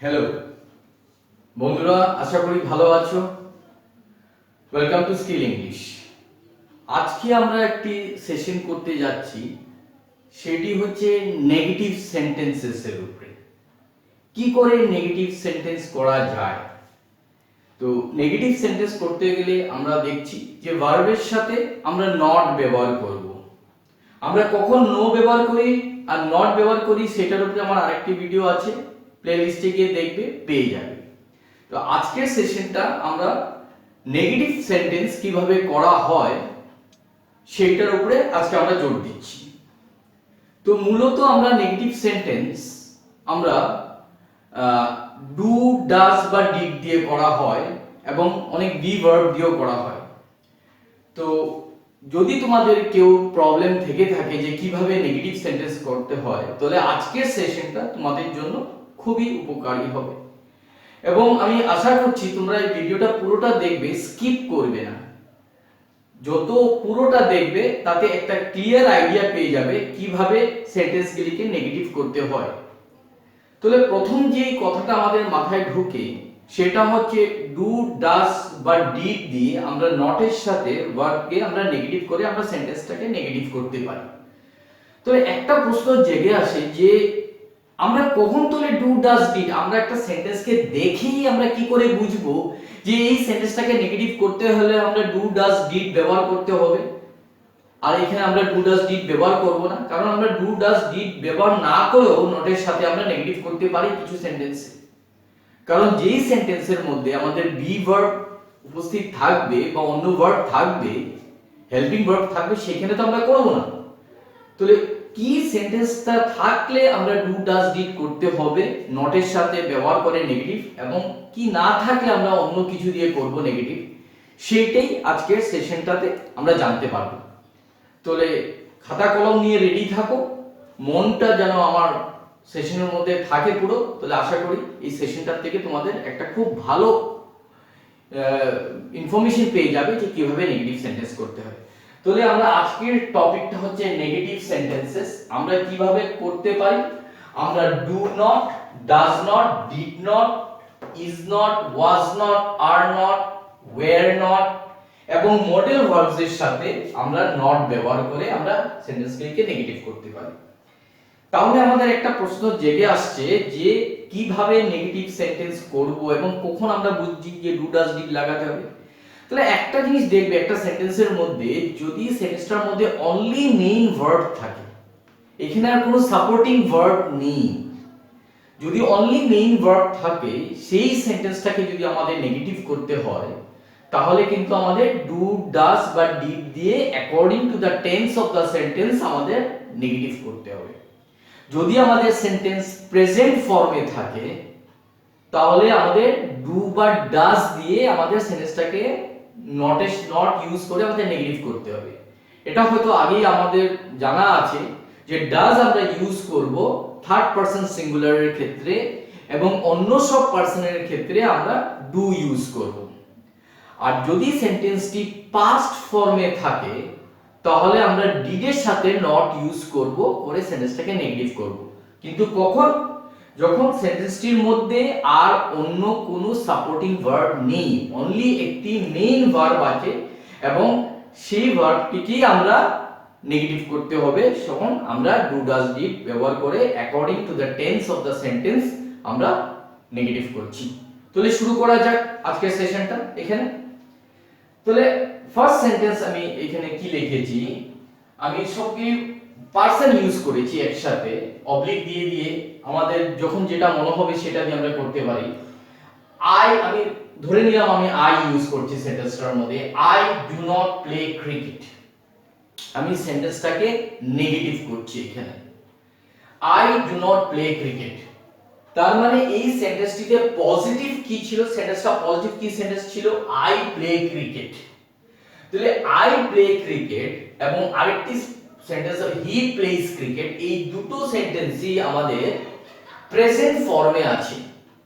Hello বন্ধুরা, আশা করি ভালো আছো। Welcome to skill English. আজকে আমরা একটি সেশন করতে যাচ্ছি, সেটি হচ্ছে নেগেটিভ সেন্টেন্সেসের উপরে। কি করে নেগেটিভ সেন্টেন্স করা যায়। তো নেগেটিভ সেন্টেন্স করতে গেলে আমরা দেখছি যে ভার্বের সাথে আমরা নট ব্যবহার করব। আমরা কখন নো ব্যবহার করি আর নট ব্যবহার করি সেটার উপরে আমার আরেকটি ভিডিও আছে, প্লেলিস্টে গিয়ে দেখবে, পেয়ে যাবে। তো আজকের সেশনটা আমরা নেগেটিভ সেন্টেন্স কিভাবে করা হয় সেইটার উপরে আজকে আমরা জোর দিচ্ছি। তো মূলত আমরা নেগেটিভ সেন্টেন্স আমরা ডু, ডাজ বা ডিড দিয়ে করা হয় এবং অনেক বি ভার্ব দিয়েও করা হয়। তো যদি তোমাদের কেউ প্রবলেম থেকে থাকে যে কিভাবে নেগেটিভ সেন্টেন্স করতে হয়, তাহলে আজকের সেশনটা তোমাদের জন্য খুবই উপকারী হবে এবং আমি আশা করছি তোমরা এই ভিডিওটা পুরোটা দেখবে, স্কিপ করবে না। যত পুরোটা দেখবে তাতে একটা ক্লিয়ার আইডিয়া পেয়ে যাবে কিভাবে সেন্টেন্সগুলিকে নেগেটিভ করতে হয়। তাহলে প্রথম যে কথাটা আমাদের মাথায় ঢুকে সেটা হচ্ছে ডু, ডাস বা ডিড দিয়ে আমরা নটের সাথে ভার্বকে আমরা নেগেটিভ করে আমরা সেন্টেন্সটাকে নেগেটিভ করতে পারি। তো একটা প্রশ্ন জেগে আসে যে আমরা কখন তোলে ডু, ডাস, ডিড, আমরা একটা সেন্টেন্সকে দেখেই আমরা কি করে বুঝবো যে এই সেন্টেন্সটাকে নেগেটিভ করতে হলে আমরা ডু, ডাস, ডিড ব্যবহার করতে হবে, আর এখানে আমরা ডু, ডাস, ডিড ব্যবহার করব না। কারণ আমরা ডু, ডাস, ডিড ব্যবহার না করেও নটের সাথে আমরা নেগেটিভ করতে পারি কিছু সেন্টেন্সে। কারণ যেই সেন্টেন্সের মধ্যে আমাদের বি ভার্ব উপস্থিত থাকবে বা অন্য ভার্ব থাকবে, হেল্পিং ভার্ব থাকবে, সেখানে তো আমরা করব না। তাহলে কি সেন্টেন্সটা থাকলে আমরা ডু, ডাস, ডিড করতে হবে নটের সাথে ব্যবহার করে নেগেটিভ, এবং কি না থাকলে আমরা অন্য কিছু দিয়ে করব নেগেটিভ, সেইটাই আজকের সেশনটাতে আমরা জানতে পারবো। তাহলে খাতা কলম নিয়ে রেডি থাকো, মনটা যেন আমার সেশনের মধ্যে থাকে পুরো। তাহলে আশা করি এই সেশনটার থেকে তোমাদের একটা খুব ভালো ইনফরমেশন পেয়ে যাবে যে কিভাবে নেগেটিভ সেন্টেন্স করতে হবে। তাহলে আমরা আজকের টপিকটা হচ্ছে নেগেটিভ সেন্টেন্সেস। আমরা কিভাবে করতে পারি। আমরা do not, does not, did not, is not, was not, are not, wire not এবং মডেল ভার্বস এর সাথে আমরা নট ব্যবহার করে আমরা সেন্টেন্সগুলিকে নেগেটিভ করতে পারি। তাহলে আমাদের একটা প্রশ্ন জেগে আসছে যে কিভাবে নেগেটিভ সেন্টেন্স করব এবং কখন আমরা বুঝছি যে ডু, ডাজ, ডিড লাগাতে হবে। তাহলে একটা জিনিস দেখবে, একটা সেন্টেন্সের মধ্যে যদি সেন্টেন্সটার মধ্যে অনলি মেইন ভার্ব থাকে, এখানে আর কোনো সাপোর্টিং ভার্ব নেই, যদি অনলি মেইন ভার্ব থাকে, সেই সেন্টেন্সটাকে যদি আমাদের নেগেটিভ করতে হয় তাহলে কিন্তু আমাদের ডু, ডাজ বা ডিড দিয়ে according to the tense of the sentence আমাদের নেগেটিভ করতে হবে। যদি আমাদের সেন্টেন্স প্রেজেন্ট ফর্মে থাকে তাহলে আমাদের ডু বা ডাজ দিয়ে আমাদের সেন্টেন্সটাকে নট ইউজ করে আমাদের নেগেটিভ করতে হবে। এটা হয়তো আগেই আমাদের জানা আছে যে ডাজ আমরা ইউজ করব থার্ড পারসন সিঙ্গুলারের ক্ষেত্রে এবং অন্য সব পারসনের ক্ষেত্রে আমরা ডু ইউজ করব। আর যদি সেন্টেন্সটি পাস্ট ফর্মে থাকে তাহলে আমরা ডিডের সাথে নট ইউজ করব করে সেন্টেন্সটাকে নেগেটিভ করব। কিন্তু কখন? যখন সেন্টেন্সটির মধ্যে আর অন্য কোনো সাপোর্টিং ভার্ব নেই, অনলি একটি মেইন ভার্ব আছে এবং সেই ভার্বটিকেই আমরা নেগেটিভ করতে হবে, তখন আমরা ডু, ডাজ, ডিড ব্যবহার করে according to the tense of the sentence আমরা নেগেটিভ করছি। তাহলে শুরু করা যাক আজকের সেশনটা এখানে। তাহলে ফার্স্ট সেন্টেন্স আমি এখানে কি লিখেছি, আমি সবকি পারসন ইউজ করেছি একসাথে অবলিক দিয়ে দিয়ে, আমাদের যখন যেটা মনে হবে সেটা দিয়ে আমরা করতে পারি। আমি ধরে নিলাম আমি আই ইউজ করছি সেন্টেন্সটার মধ্যে, I do not play cricket. আমি সেন্টেন্সটাকে নেগেটিভ করছি এখানে, I do not play cricket. তার মানে এই সেন্টেন্সটিতে পজিটিভ কি ছিল, সেন্টেন্সটা পজিটিভ কি সেন্টেন্স ছিল, আই প্লে ক্রিকেট। তাহলে আই প্লে ক্রিকেট এবং আরেকটি সেন্টেন্স হি প্লেস ক্রিকেট, এই দুটো সেন্টেন্সই আমাদের প্রেজেন্ট ফর্মে আছে,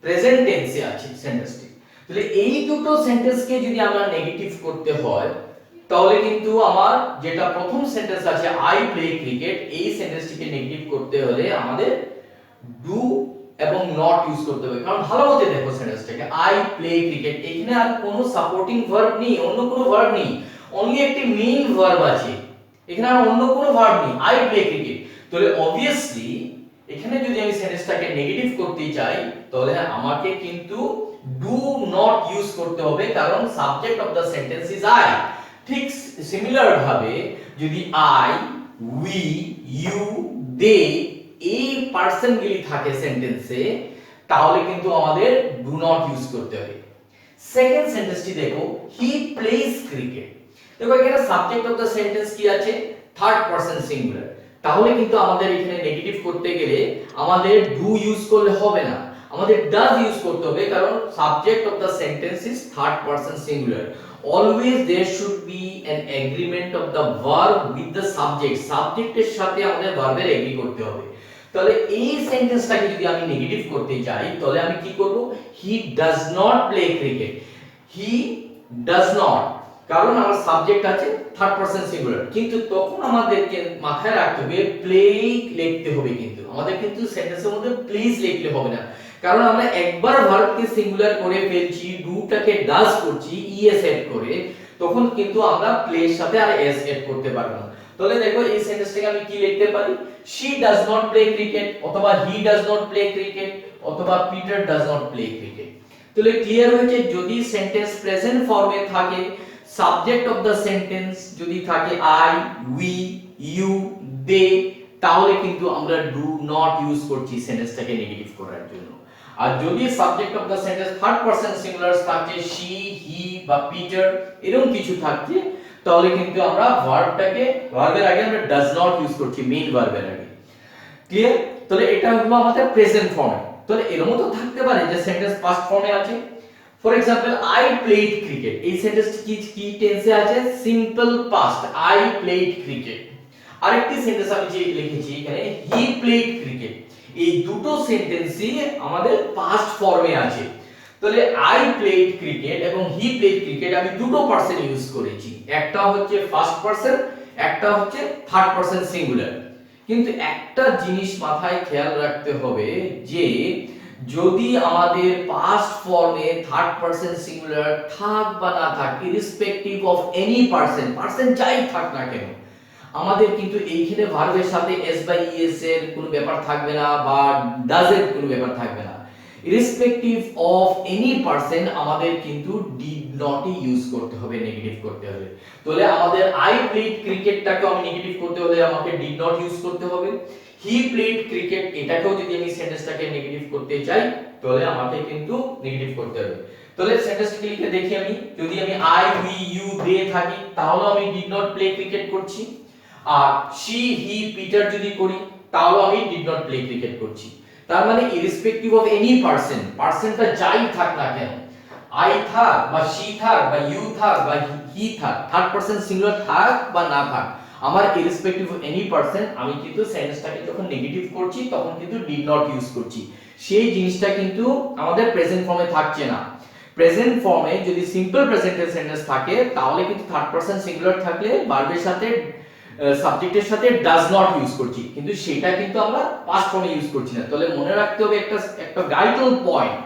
প্রেজেন্ট টেন্সে আছে সেন্টেন্সটি। তাহলে এই দুটো সেন্টেন্সকে যদি আমরা নেগেটিভ করতে হয় তাহলে কিন্তু আমার যেটা প্রথম সেন্টেন্স আছে আই প্লে ক্রিকেট, এই সেন্টেন্সটিকে নেগেটিভ করতে হলে আমাদের ডু এবং নট ইউজ করতে হবে, কারণ ভালো মতো দেখো সেন্টেন্সটাকে, আই প্লে ক্রিকেট, এখানে আর কোনো সাপোর্টিং ভার্ব নেই, অন্য কোনো ভার্ব নেই, অনলি একটি মেইন ভার্ব আছে, এখানে আর অন্য কোনো ভার্ব নেই, আই প্লে ক্রিকেট। তাহলে অবভিয়াসলি এখানে যদি আমি সেন্টেন্সটাকে নেগেটিভ করতে চাই তাহলে আমাকে কিন্তু ডু নট ইউজ করতে হবে, কারণ subject of the sentence is I. ঠিক সিমিলার ভাবে যদি আই, উই, ইউ, দে এই পার্সন গুলি থাকে সেন্টেন্সে, তাহলে কিন্তু আমাদের ডু নট ইউজ করতে হবে। সেকেন্ড সেন্টেন্সটি দেখো, হি প্লেজ ক্রিকেট। দেখো এখানে সাবজেক্ট অফ দ্য সেন্টেন্স কি আছে, থার্ড পারসন সিঙ্গুলার, তাহলে কিন্তু আমাদের এখানে নেগেটিভ করতে গেলে আমাদের ডু ইউজ করলে হবে না, আমাদের ডাজ ইউজ করতে হবে, কারণ subject of the sentence is third person singular. Always there should be an agreement of the verb with the subject, সাবজেক্টের সাথে আমাদের ভার্বের এগ্রি করতে হবে। তাহলে এই সেন্টেন্সটাকে যদি আমি নেগেটিভ করতে চাই তাহলে আমি কি করব, he does not play cricket, he does not, কারণ আমার সাবজেক্ট আছে থার্ড পারসন সিঙ্গুলার, কিন্তু তখন আমাদেরকে মাথায় রাখতে হবে প্লে লিখতে হবে, কিন্তু আমাদের কিন্তু সেন্টেন্সের মধ্যে প্লিজ লিখলে হবে না, কারণ আমরা একবার ভার্বকে সিঙ্গুলার করে ফেলছি, ডুটাকে ডাজ করছি ইএস এড করে, তখন কিন্তু আমরা প্লে এর সাথে আর এস এড করতে পারবো না। তাহলে দেখো এই সেন্টেন্সটাকে আমি কি লিখতে পারি, she does not play cricket অথবা he does not play cricket অথবা Peter does not play cricket। তাহলে ক্লিয়ার হয়েছে, যদি সেন্টেন্স প্রেজেন্ট ফর্মে থাকে, সাবজেক্ট অফ দ্য সেন্টেন্স যদি থাকে আই, উই, ইউ, দে, তাহলে কিন্তু আমরা ডু নট ইউজ করছি সেন্টেন্সটাকে নেগেটিভ করার জন্য। আর যদি subject of the sentence third person singular থাকে, she, he বা পিটার এরকম কিছু থাকছে, তাহলে কিন্তু আমরা ভার্বটাকে, ভার্বের আগে আমরা ডাজ নট ইউজ করছি মেইন ভার্বের আগে। ক্লিয়ার? তাহলে এটা হলো আমাদের প্রেজেন্ট ফর্মে। তাহলে এরকম তো থাকতে পারে যে সেন্টেন্স পাস্ট ফর্মে আছে, for example I played cricket, এই সেন্টেন্সটি কি টেন্সে আছে, simple past, I played cricket. আরেকটি সেন্টেন্স আমি যে লিখেছি এখানে, হি প্লেড ক্রিকেট, এই দুটো সেন্টেন্সই আমাদের পাস্ট ফর্মে আছে। তাহলে আই প্লেড ক্রিকেট এবং হি প্লেড ক্রিকেট আমি দুটো পারসন ইউজ করেছি, একটা হচ্ছে ফার্স্ট পারসন, একটা হচ্ছে থার্ড পারসন সিঙ্গুলার। কিন্তু একটা জিনিস মাথায় খেয়াল রাখতে হবে যে যদি আমাদের পাস্ট ফর্মে থার্ড পারসন সিঙ্গুলার থাক বা না থাক, irrespective of any person, person যাই থাক না কেন, আমাদের কিন্তু এইখানে ভার্বের সাথে এস বাই ইএস এর কোনো ব্যাপার থাকবে না বা ডাজ এর কোনো ব্যাপার থাকবে না। ইররেসপেক্টিভ অফ এনি পারসন আমাদের কিন্তু ডিড নট ইউজ করতে হবে, নেগেটিভ করতে হবে। তাহলে আমাদের আই প্লেড ক্রিকেটটাকে আমি নেগেটিভ করতে হলে আমাকে ডিড নট ইউজ করতে হবে। হি প্লেড ক্রিকেট এটাকেও যদি আমি সেন্টেন্সটাকে নেগেটিভ করতে চাই তাহলে আমাকে কিন্তু নেগেটিভ করতে হবে। তাহলে সেন্টেন্সটাকে লিখে দেখি আমি, যদি আমি আই, উই, ইউ, দে থাকি তাহলে আমি ডিড নট প্লে ক্রিকেট করছি, আর she, he, পিটার যদি করি তাহলে আমি ডিড নট প্লে ক্রিকেট করছি। তার মানে ইররেসপেক্টিভ অফ এনি পারসন, পারসনটা যাই থাক না কেন, আই থাক বা she থাক বা ইউ থাক বা হি থাক, থার্ড পারসন সিঙ্গুলার থাক বা না থাক, আমার ইররেসপেক্টিভ অফ এনি পারসন আমি কিন্তু সেন্টেন্সটাকে যখন নেগেটিভ করছি তখন কিন্তু ডিড নট ইউজ করছি। সেই জিনিসটা কিন্তু আমাদের প্রেজেন্ট ফর্মে থাকছে না। প্রেজেন্ট ফর্মে যদি সিম্পল প্রেজেন্ট সেন্টেন্স থাকে তাহলে কিন্তু থার্ড পারসন সিঙ্গুলার থাকলে ভার্বের সাথে সাবজেক্টের সাথে ডাজ নট ইউজ করছি, কিন্তু সেটা কিন্তু আমরা পাস্ট ফর্মে ইউজ করছি না। তাহলে মনে রাখতে হবে একটা ভাইটাল পয়েন্ট,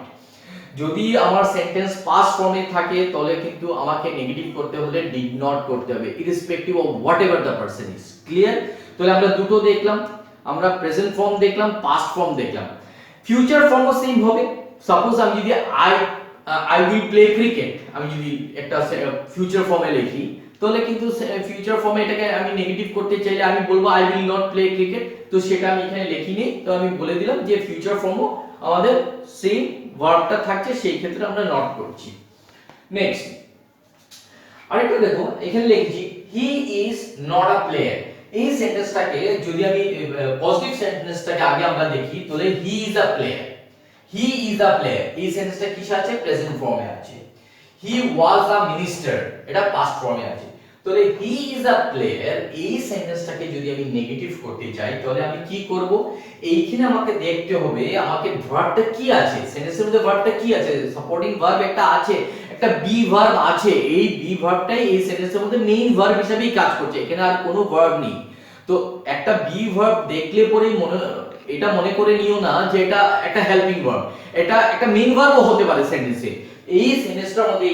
যদি আমার সেন্টেন্স পাস্ট ফর্মে থাকে তাহলে কিন্তু আমাকে নেগেটিভ করতে হলে ডিড নট করতে হবে, irrespective of whatever the person is. Clear? তাহলে আমরা দুটো দেখলাম, আমরা প্রেজেন্ট ফর্ম দেখলাম, পাস্ট ফর্ম দেখলাম। ফিউচার ফর্মও সেম হবে। সাপোজ আমি যদি আই উইল প্লে ক্রিকেট আমি যদি একটা ফিউচার ফর্মে লিখি তাহলে কিন্তু ফিউচার ফর্মে এটাকে আমি নেগেটিভ করতে চাইলে আমি বলবো I will not play cricket, তো সেটা আমি এখানে লিখিনি, তো আমি বলে দিলাম যে ফিউচার ফর্মও আমাদের সেম ভার্বটা থাকছে, সেই ক্ষেত্রে আমরা নট করছি। নেক্সট আরেকটা দেখো, এখানে লিখছি he is not a player. এই সেন্টেন্সটাকে যদি আমি পজিটিভ সেন্টেন্সটাকে আগে আমরা দেখি তাহলে he is a player, he is a player এই সেন্টেন্সটা কিসে আছে, প্রেজেন্ট ফর্মে আছে। হি ওয়াজ আ মিনিস্টার এটা পাস্ট ফর্মে আছে। তাহলে হি ইজ আ প্লেয়ার এই সেন্টেন্সটাকে যদি আমি নেগেটিভ করতে চাই তাহলে আমি কি করব, এইখানে আমাকে দেখতে হবে আমাকে ভার্বটা কি আছে, সেন্টেন্সের মধ্যে ভার্বটা কি আছে, সাপোর্টিং ভার্ব একটা আছে, একটা বি ভার্ব আছে, এই বি ভার্বটাই এই সেন্টেন্সের মধ্যে মেইন ভার্ব হিসেবেই কাজ করছে, এখানে আর কোনো ভার্ব নেই। তো একটা বি ভার্ব দেখলে পরেই এটা মনে করে নিও না যে এটা একটা হেল্পিং ভার্ব, এটা একটা মেইন ভার্বও হতে পারে সেন্টেন্সে। এই সেন্টেন্সটার মধ্যে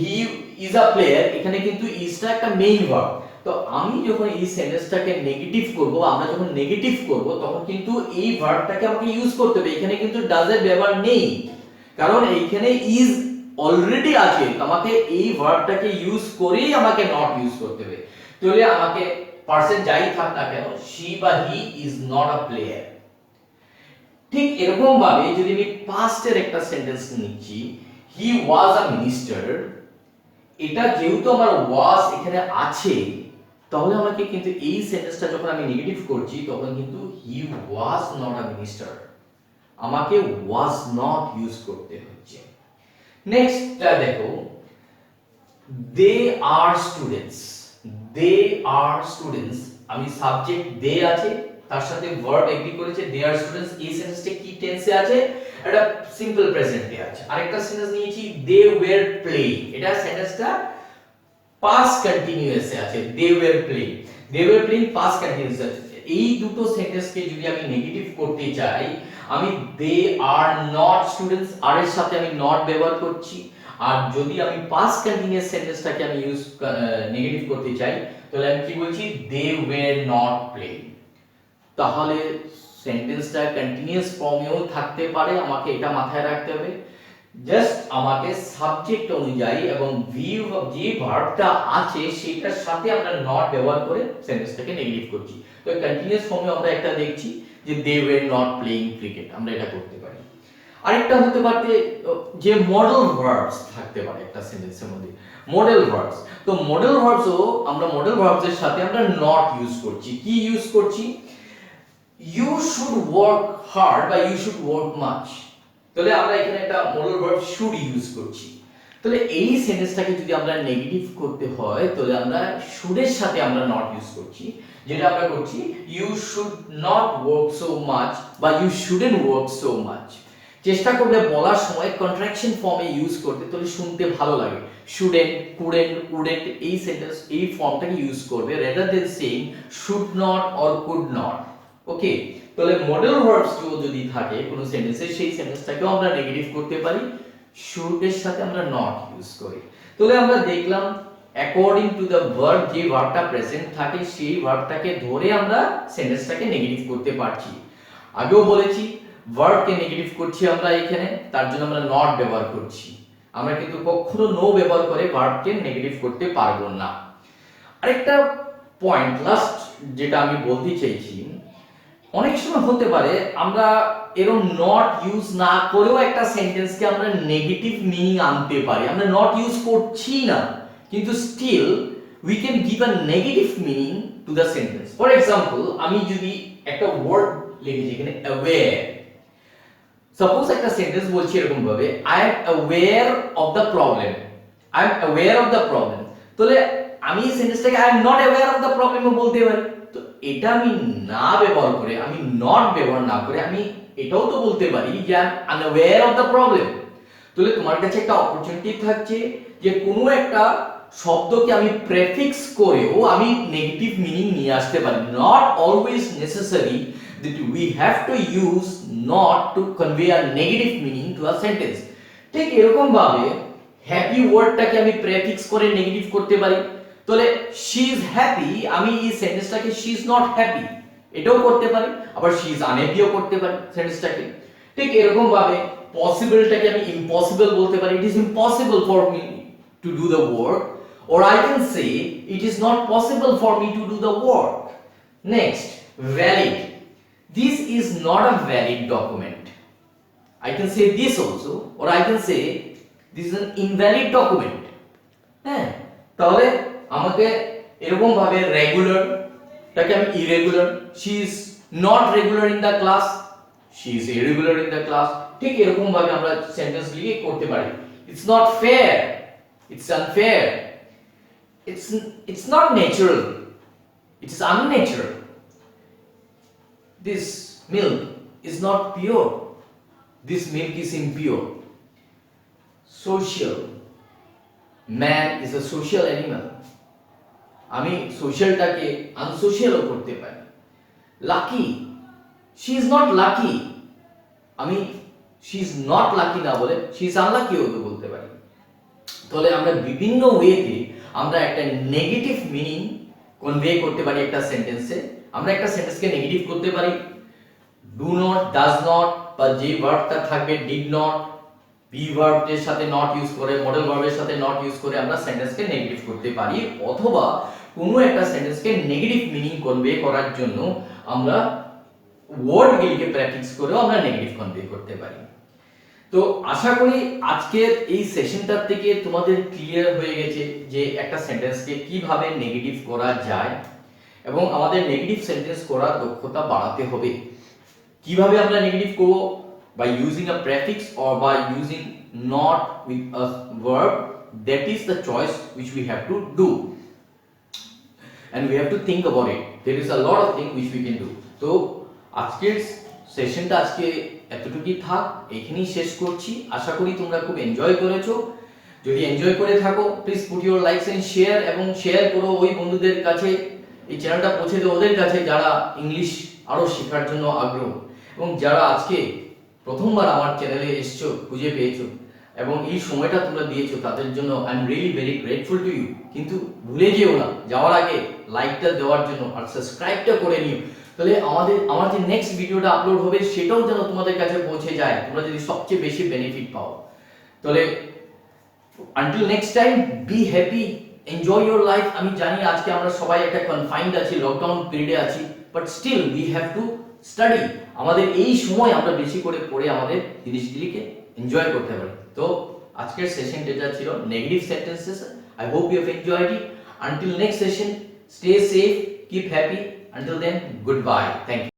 হি ইজ আ প্লেয়ার, এখানে কিন্তু ইজটা একটা মেইন ভার্ব। তো আমি যখন এই সেন্টেন্সটাকে নেগেটিভ করব, আমরা যখন নেগেটিভ করব তখন কিন্তু এই ভার্বটাকে আমাকে ইউজ করতে হবে। এখানে কিন্তু ডাজ এর ব্যবহার নেই, কারণ এইখানে ইজ অলরেডি আছে। আমাকে এই ভার্বটাকে ইউজ করেই আমাকে নট ইউজ করতে হবে। তাহলে আমাকে পারসন যাই থাক না কেন, শি বা he is not a player. ঠিক এরকম ভাবে যদি আমি পাস্টের একটা সেন্টেন্স নিচ্ছি, হি ওয়াজ আ মিনিস্টার, এটা যেহেতু আমার ওয়াজ এখানে আছে, তাহলে আমাকে কিন্তু এই সেন্টেন্সটা যখন আমি নেগেটিভ করছি তখন কিন্তু হি ওয়াজ নট আ মিনিস্টার, আমাকে ওয়াজ নট ইউজ করতে হচ্ছে। নেক্সটটা দেখো, দে আর স্টুডেন্টস। দে আর স্টুডেন্টস, আমি সাবজেক্ট দে আছে, তার সাথে ভার্ব এগ্রি করেছে, দে আর স্টুডেন্টস। এই সেন্টেন্সটা কি টেন্সে আছে? এটা সিম্পল প্রেজেন্টে আছে। আরেকটা সেন্টেন্স নিয়েছি দে ওয়্যার প্লেইং, এটা সেন্টেন্সটা পাস্ট কন্টিনিউয়াসে আছে। They were playing, they were playing past continuous আছে। এই দুটো সেন্টেন্সকে যদি আমি নেগেটিভ করতে চাই, আমি দে আর নট স্টুডেন্টস, আর এর সাথে আমি নট ব্যবহার করছি। আর যদি আমি পাস্ট কন্টিনিউয়াস সেন্টেন্সটাকে আমি ইউজ নেগেটিভ করতে চাই, তাহলে আমি কি বলছি? They were not playing. তাহলে সেন্টেন্সটা কন্টিনিউয়াস ফর্মেও থাকতে পারে, আমাকে এটা মাথায় রাখতে হবে। জাস্ট আমাকে সাবজেক্ট অনুযায়ী এবং যে ভার্বটা আছে সেটার সাথে আমরা নট ব্যবহার করে সেন্টেন্সটাকে নেগেটিভ করছি। তো কন্টিনিউয়াস ফর্মে আমরা একটা দেখছি যে they were not playing cricket, আমরা এটা করতে পারি। আরেকটা হতে পারে যে মডেল ভার্বস থাকতে পারে একটা সেন্টেন্সের মধ্যে, মডেল ভার্বস। তো মডেল ভার্বসও আমরা মডেল ভার্বসের সাথে আমরা নট ইউজ করছি। কি ইউজ করছি? ইউ শুড ওয়ার্ক হার্ড বা ইউ শুড ওয়ার্ক মাচ। তাহলে আমরা এখানে একটা মডেল ভার্ব শুড ইউজ করছি। তাহলে এই সেন্টেন্সটাকে যদি আমরা নেগেটিভ করতে হয়, তাহলে আমরা শুডের সাথে আমরা নট ইউজ করছি। যেটা আমরা করছি, you should not work so much বা you shouldn't work so much. চেষ্টা করবে বলার সময় কন্ট্রাকশন ফর্মে ইউজ করতে, তাহলে শুনতে ভালো লাগে। শুডেন্ট, কুডেন্ট, উডেন্ট, এই সেন্টেন্স এই ফর্মটাকে ইউজ করবে rather than saying should not or could not। ওকে, তাহলে মডেল ভার্বস যদি থাকে কোন সেন্টেন্সে, সেই সেন্টেন্সটাকেও আমরা নেগেটিভ করতে পারি should এর সাথে আমরা নট ইউজ করি। তাহলে আমরা দেখলাম অ্যাকর্ডিং টু দ্য ভার্ব, যে ভার্বটা প্রেজেন্ট থাকে সেই ভার্বটাকে ধরে আমরা সেন্টেন্সটাকে নেগেটিভ করতে পারছি। আগেও বলেছি ভার্বকে নেগেটিভ করছি আমরা এখানে, তার জন্য আমরা নট ব্যবহার করছি। আমরা কিন্তু কখনো নো ব্যবহার করে ভার্বকে নেগেটিভ করতে পারবো না। আরেকটা পয়েন্ট লাস্ট যেটা আমি বলতে চাইছি, অনেক সময় হতে পারে আমরা এরকম নট ইউজ না করেও একটা সেন্টেন্সকে আমরা নেগেটিভ মিনিং আনতে পারি। আমরা নট ইউজ করছি না, কিন্তু still we can give a negative meaning to the sentence. For example, আমি যদি একটা ওয়ার্ড লিখেছি এখানে অ্যাওয়্যার, সাপোজ একটা সেন্টেন্স বলছি এরকম ভাবে, I am aware of the problem, I am aware of the problem. তাহলে আমি এই সেন্টেন্সটাকে I am not aware of the প্রবলেমও বলতে পারি। তো এটা আমি না ব্যবহার করে, আমি নট ব্যবহার না করে আমি এটাও তো বলতে পারি যে I am unaware of the problem. তাহলে তোমার কাছে একটা অপরচুনিটি থাকছে যে কোনো একটা শব্দকে আমি প্রেফিক্স করেও আমি নেগেটিভ মিনিং নিয়ে আসতে পারি। Not always necessary that we have to use not to convey a negative meaning to a sentence। ঠিক এরকম ভাবে হ্যাপি ওয়ার্ডটাকে আমি প্রেফিক্স করে নেগেটিভ করতে পারি। তাহলে she is happy, আমি এই সেন্টেন্সটাকে she is not happy এটাও করতে পারি, আবার she is unhappy ও করতে পারি সেন্টেন্সটাকে। ঠিক এরকম ভাবে পসিবলটাকে আমি ইম্পসিবল বলতে পারি, it is impossible for me to do the work, or I can say it is not possible for me to do the work। Next, valid, this is not a valid document। I can say this also, or I can say this is an invalid document। হ্যাঁ, তাহলে আমাকে এরকম ভাবে regular টাকে আমি irregular, she is not regular in the class, she is irregular in the class। ঠিক এরকম ভাবে আমরা সেন্টেন্স লিখে করতে পারি। It's not fair, it's unfair, it's not natural, it is unnatural। This milk is not pure, this milk is impure। Social, man is a social animal, আমি সোশ্যালটাকে আনসোশিয়ালও করতে পারি। Lucky, she is not lucky, আমি she is not lucky না বলে she is আনলাকিও তো বলতে পারি। তাহলে আমরা বিভিন্ন ওয়েতে আমরা একটা নেগেটিভ মিনিং কনভে করতে পারি একটা সেন্টেন্সে। আমরা একটা সেন্টেন্সকে নেগেটিভ করতে পারি ডু নট, ডাজ নট, বা যে ভার্বটা থাকবে ডিড নট, বি ভার্বের সাথে নট ইউজ করে, মডেল ভার্বের সাথে নট ইউজ করে আমরা সেন্টেন্সকে নেগেটিভ করতে পারি, অথবা কোনো একটা সেন্টেন্সকে নেগেটিভ মিনিং কনভে করার জন্য আমরা ওয়ার্ডগুলিকে প্র্যাকটিস করেও আমরা নেগেটিভ কনভে করতে পারি। তো আশা করি আজকের এই সেশনটার থেকে তোমাদের ক্লিয়ার হয়ে গেছে যে একটা সেন্টেন্সকে কিভাবে নেগেটিভ করা যায় এবং আমাদের নেগেটিভ সেন্টেন্স করার দক্ষতা বাড়াতে হবে। কিভাবে আমরা নেগেটিভ করব? by using a prefix or by using not with a verb. That is the choice which we have to do and we have to think about it. There is a lot of things which we can do. তো আজকের সেশনটা আজকে এতটুকুই থাক, এখানেই শেষ করছি। আশা করি তোমরা খুব এনজয় করেছো। যদি এনজয় করে থাকো please put your likes and share, এবং শেয়ার করো ওই বন্ধুদের কাছে, এই চ্যানেলটা পৌঁছে দাও ওদের কাছে যারা ইংলিশ আরো শেখার জন্য আগ্রহ, এবং যারা আজকে প্রথমবার আমার চ্যানেলে এসছো, খুঁজে পেয়েছো এবং এই সময়টা তোমরা দিয়েছো, তাদের জন্য I am really very grateful to you. কিন্তু ভুলে যেও না যাওয়ার আগে লাইকটা দেওয়ার জন্য আর সাবস্ক্রাইবটা করে নিও, তাহলে আমার যে নেক্সট ভিডিওটা আপলোড হবে সেটাও যেন তোমাদের কাছে পৌঁছে যায়, তোমরা যদি সবচেয়ে বেশি বেনিফিট পাও। তাহলে until next time, be happy, enjoy your life. আমি জানি আজকে আমরা সবাই একটা কনফাইন্ড আছি, লকডাউন পিরিয়ডে আছি, but still we have to study. আমাদের এই সময় আমরা বেশি করে পড়ে আমাদের জিনিসগুলিকে এনজয় করতে পারি। তো আজকের সেশন যেটা ছিল negative sentences, I hope you have enjoyed it. Until next session, stay safe, keep happy. Until then, goodbye. Thank you.